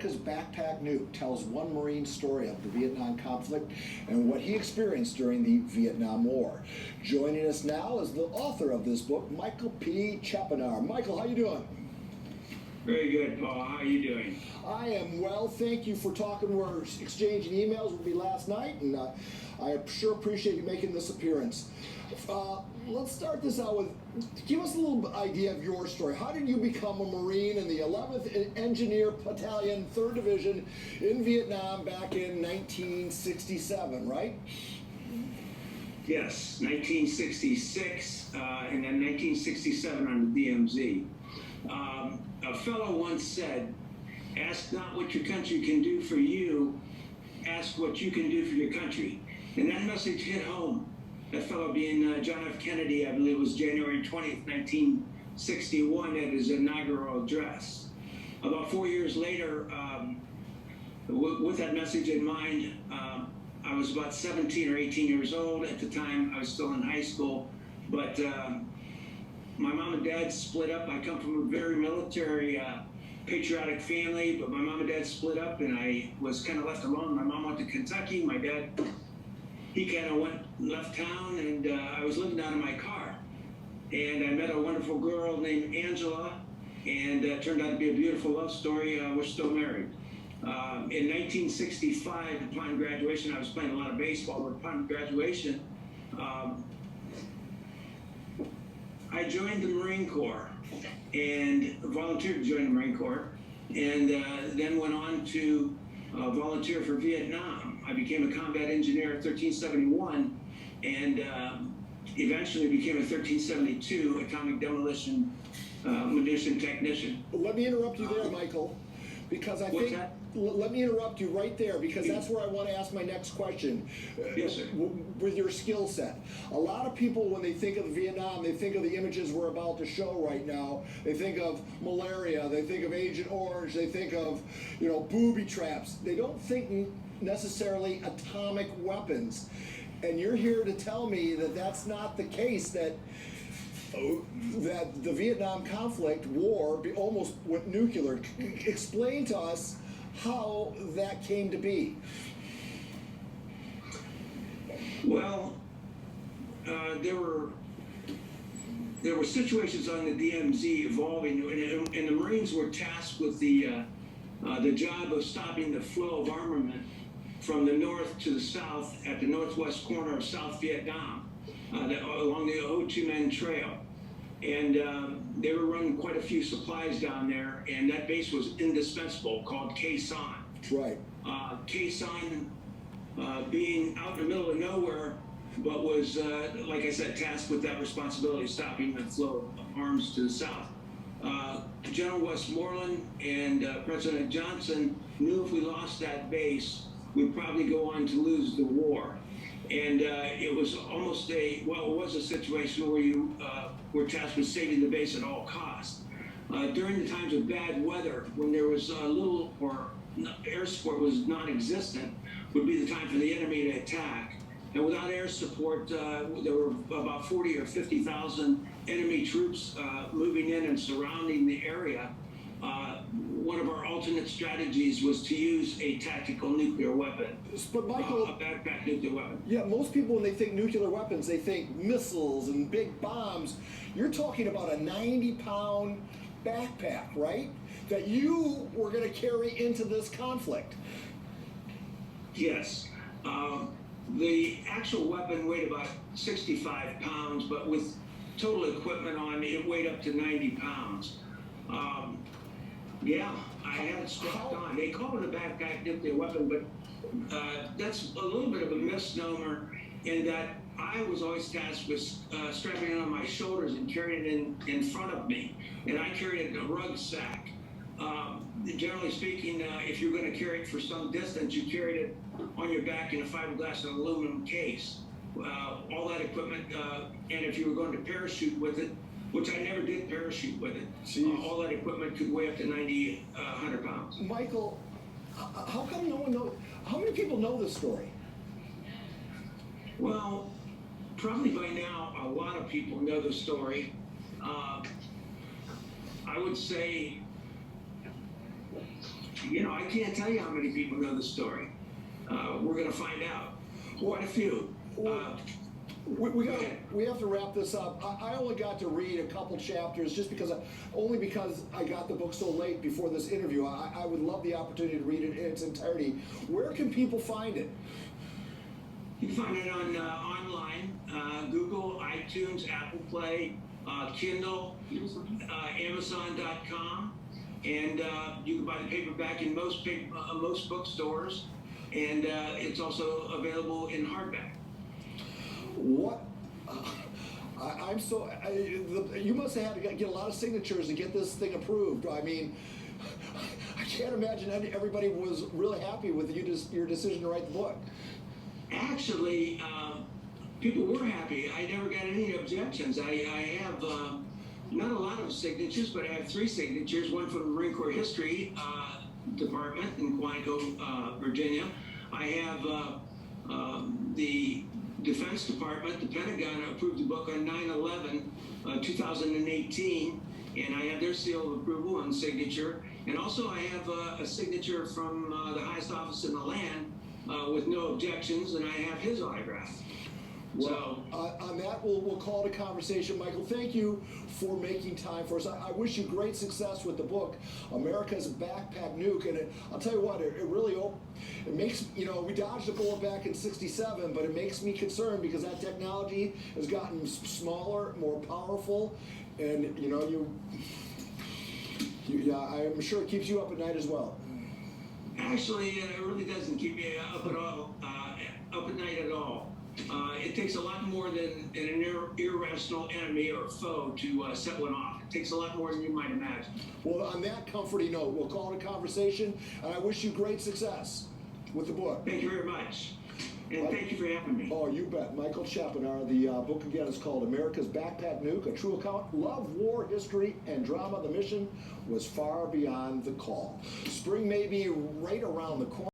America's Backpack Nuke tells one Marine's story of the Vietnam conflict and what he experienced during the Vietnam War. Joining us now is the author of this book, Michael P. Chapanar. Michael, how you doing? Very good, Paul. How are you doing? I am well. Thank you for talking. We're exchanging emails with me last night, and I sure appreciate you making this appearance. Let's start this out with, give us a little idea of your story. How did you become a Marine in the 11th Engineer Battalion, 3rd Division in Vietnam back in 1967, right? Yes, 1966, and then 1967 on the DMZ. A fellow once said, ask not what your country can do for you, ask what you can do for your country. And that message hit home. That fellow being John F. Kennedy, I believe it was January 20th, 1961 at his inaugural address. About 4 years later, with that message in mind, I was about 17 or 18 years old. At the time, I was still in high school, but my mom and dad split up. I come from a very military, patriotic family, but my mom and dad split up, and I was kind of left alone. My mom went to Kentucky. My dad, he kind of left town, and I was living out of my car. And I met a wonderful girl named Angela, and it turned out to be a beautiful love story. We're still married. In 1965, upon graduation, I was playing a lot of baseball, but upon graduation, I joined the Marine Corps and volunteered to join the Marine Corps, and then went on to volunteer for Vietnam. I became a combat engineer at 1371, and eventually became a 1372 atomic demolition munition technician. Let me interrupt you there, Michael, because I think. Let me interrupt you right there, because that's where I want to ask my next question. Yes, sir. With your skill set. A lot of people, when they think of Vietnam, they think of the images we're about to show right now. They think of malaria, they think of Agent Orange, they think of, booby traps. They don't think necessarily atomic weapons. And you're here to tell me that that's not the case, that the Vietnam conflict war almost went nuclear. Explain to us how that came to be. Well, there were situations on the DMZ evolving, and the Marines were tasked with the job of stopping the flow of armament from the north to the south at the northwest corner of South Vietnam, along the Ho Chi Minh Trail. And they were running quite a few supplies down there, and that base was indispensable, called Khe Sanh. Right. Khe Sanh being out in the middle of nowhere, but was, like I said, tasked with that responsibility of stopping the flow of arms to the south. General Westmoreland and President Johnson knew if we lost that base, we'd probably go on to lose the war. And it was almost it was a situation where you were tasked with saving the base at all costs. During the times of bad weather, when there was little or air support was non-existent, would be the time for the enemy to attack. And without air support, there were about 40 or 50,000 enemy troops moving in and surrounding the area. One of our alternate strategies was to use a tactical nuclear weapon. But Michael, a backpack nuclear weapon. Yeah, most people, when they think nuclear weapons, they think missiles and big bombs. You're talking about a 90-pound backpack, right? That you were going to carry into this conflict. Yes. The actual weapon weighed about 65 pounds, but with total equipment on it weighed up to 90 pounds. Yeah, I had it strapped on. They call it a backpack nuclear weapon, but that's a little bit of a misnomer in that I was always tasked with strapping it on my shoulders and carrying it in front of me. And I carried it in a rucksack. Generally speaking, if you're going to carry it for some distance, you carried it on your back in a fiberglass and aluminum case. All that equipment, and if you were going to parachute with it, which I never did parachute with it. All that equipment could weigh up to 90, 100 pounds. Michael, how come no one knows? How many people know this story? Well, probably by now, a lot of people know the story. I would say You know, I can't tell you how many people know the story. We're going to find out. Quite a few. We have to wrap this up. I only got to read a couple chapters just because I got the book so late before this interview. I would love the opportunity to read it in its entirety. Where can people find it? You can find it on online, Google, iTunes, Apple Play, Kindle, Amazon.com, and you can buy the paperback in most bookstores, and it's also available in hardback. What? You must have had to get a lot of signatures to get this thing approved. I mean, I can't imagine everybody was really happy with your decision to write the book. Actually, people were happy. I never got any objections. I have not a lot of signatures, but I have 3 signatures, one from the Marine Corps History Department in Quantico, Virginia. I have the Defense Department, the Pentagon, approved the book on 9/11, 2018, and I have their seal of approval and signature. And also I have a signature from the highest office in the land with no objections, and I have his autograph. Well, on that, we'll call it a conversation. Michael, thank you for making time for us. I wish you great success with the book, America's Backpack Nuke. And I'll tell you what, it really it makes, we dodged a bullet back in '67, but it makes me concerned because that technology has gotten smaller, more powerful, and, I'm sure it keeps you up at night as well. Actually, it really doesn't keep me up at night at all. It takes a lot more than an irrational enemy or foe to set one off. It takes a lot more than you might imagine. Well, on that comforting note, we'll call it a conversation, and I wish you great success with the book. Thank you very much. And thank you for having me. Oh, you bet. Michael Chapanar. The book, again, is called America's Backpack Nuke, a true account, love, war, history, and drama. The mission was far beyond the call. Spring may be right around the corner.